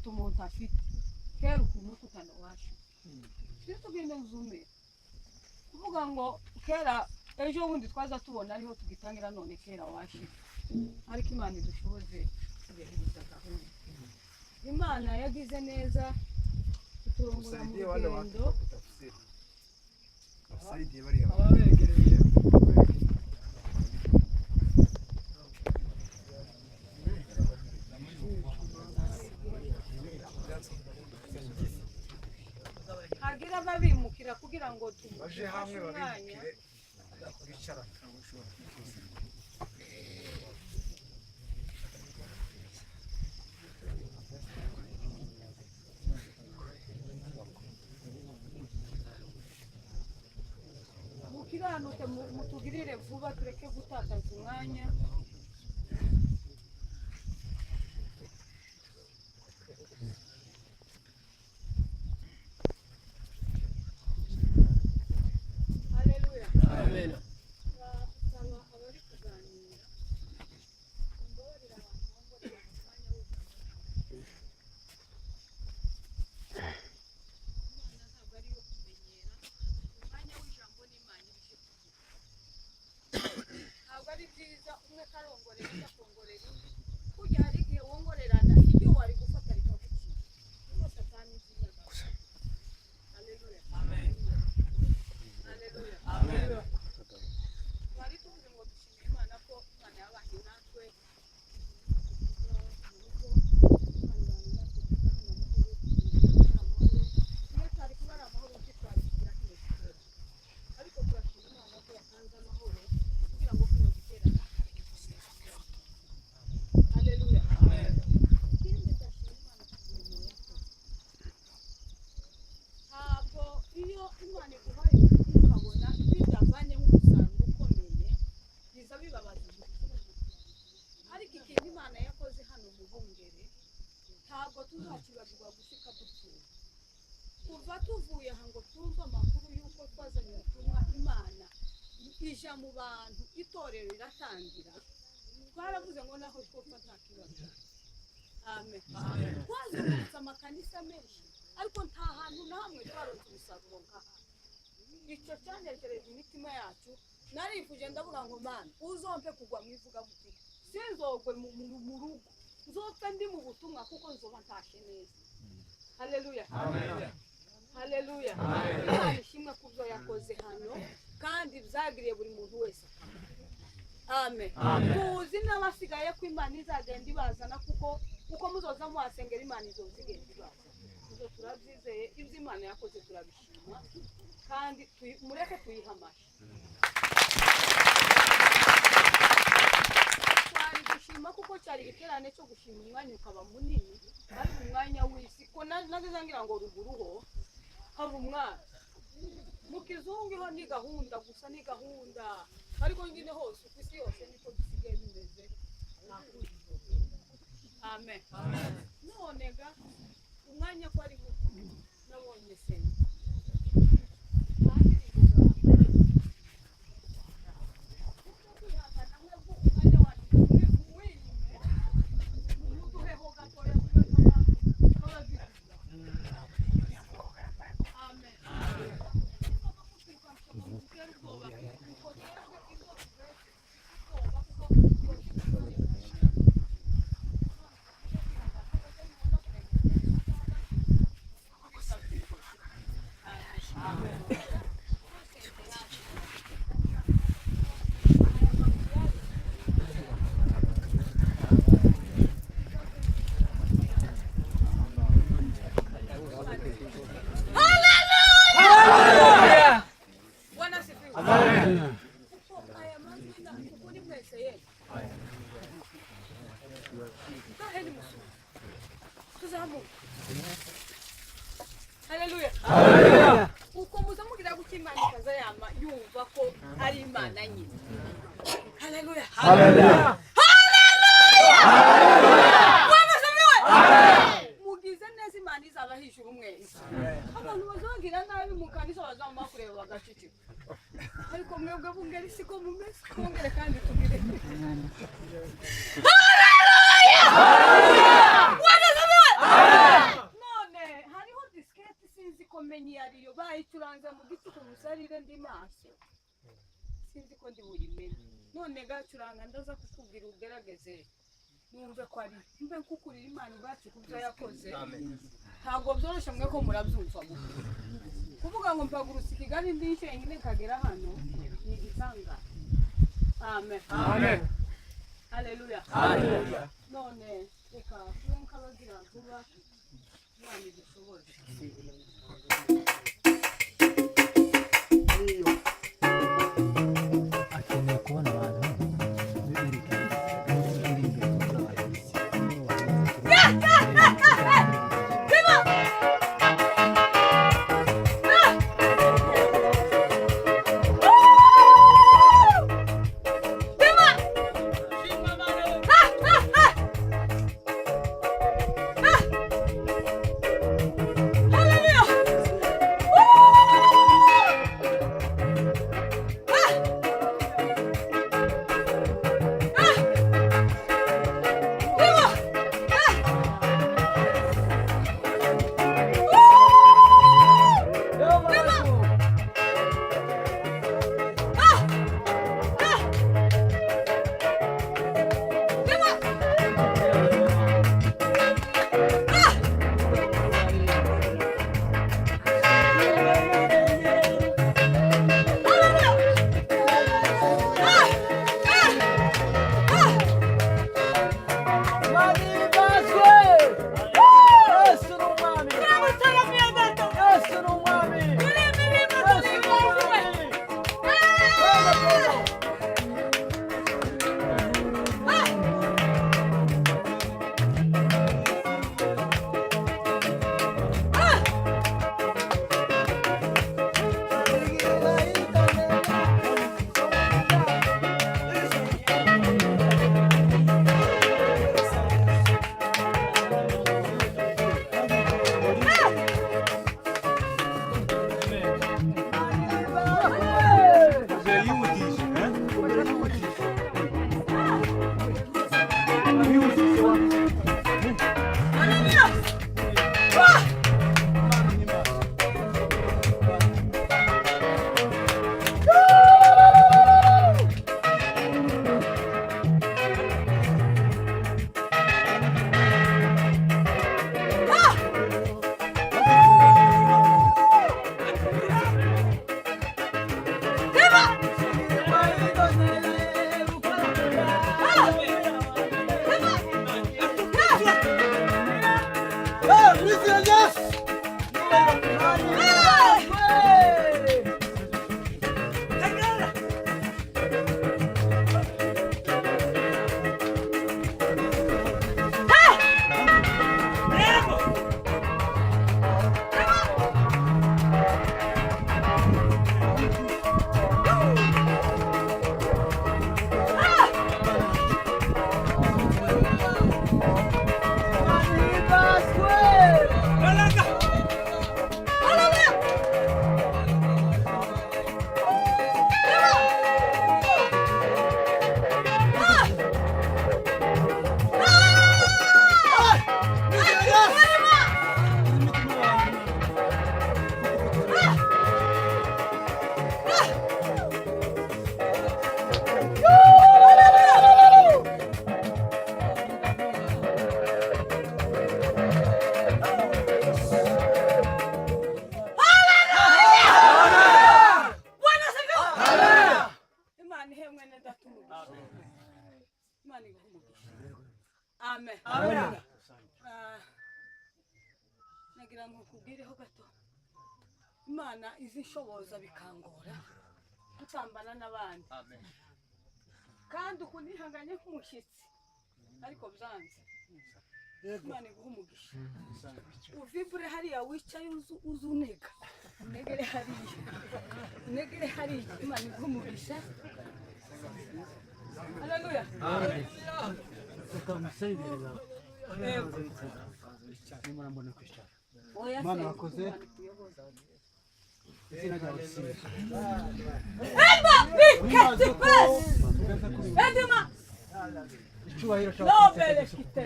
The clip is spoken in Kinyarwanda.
inyota umuntu afite kera ukuntu tutanawasha tugenda nzume kuvuga ngo kera ejo bundi twaza tubona ariho tugitangira none kera washe ariko Imana idushoboze kubihiriza gahunda. Imana yagize neza turongora mu rugendo ababegereye hagira babimukira kugira ngo baje hamwe babimukire bicara mukiranuke mutugirire vuba tureke gutakaza umwanya. Tuvuye hango twumva amakuru yuko twazanye ubutumwa Imana ija mu bantu itorero iratangira twaravuze ngo naho twopfa nta kibazo. Amen. Twazungurutse amakanisa menshi ariko nta hantu na hamwe twaronse umusaruro nkaha. Icyo cyanejereje imitima yacu narifuje ndavuga ngo Mana uzompe kugwa mu ivuga muti sinzogwe mu rugo nzopfa ndi mu butumwa kuko nzoba ntashe neza. Haleluya. Amen. Haleluya. Imana ishimwe kubyo yakoze hano kandi byagiriye buri muntu wese. Amen. Tuzi n'abasigaye ko Imana izagenda ibazana kuko muzoza muhasengera Imana izozigenda ibazana. Ibyo turabyizeye, ibyo Imana yakoze turabishima kandi mureke tuyihamashe. Twari gushima kuko cyari igiterane cyo gushima umwanya ukaba munini ariko umwanya w'isi ko nazangira ngo ruguruho haba umwana mu kizungu ho ni gahunda gusa ni gahunda ariko nyine hose ku isi yose niko bisigaye bimeze. Amen. None ga umwanya ko ari nabonye se Haleluya. Haleluya. Uko muzamugira gukimana kazayama yumva ko ari Imana nyine. Haleluya. Haleluya. Mugize neza Imana izabahishura umwezi. Abantu bazogira nabi mu kanisa bazama kureba bagacicika. Ariko mwebwe bungeri siko mumeze kongere kandi tugire. Haleluya. Haleluya. menya iyo ariyo bayicuranze mu gicuku musarire ndi maso sinzi ko ndi buyimenye none gacuranga ndaza kukubwira ugerageze numve ko ari mbe kukurira Imana ubwacu kubyo yakoze ntabwo byoroshye mwe ko murabyumva kuvuga ngo mpagurutse i Kigali ndishe nyine kagera hano ni igitanga amen amen haleluya haleluya none reka tube nk'abagira vuba Imana idushoboze akeneye kubona abantu Amen. Nagira ngo kubwireho gato. Imana izishoboza bikangora gutambana n'abandi. Amen. Kandi ukunihanganye nk'umushyitsi ariko byanze. Imana iguha umugisha. Uvibure hariya wicaye uzunega. Negere hariya. Negere hariya. Imana iguha umugisha. Haleluya. Amen. Mana wakoze izina ryawe Edma! icyubahiro cyawe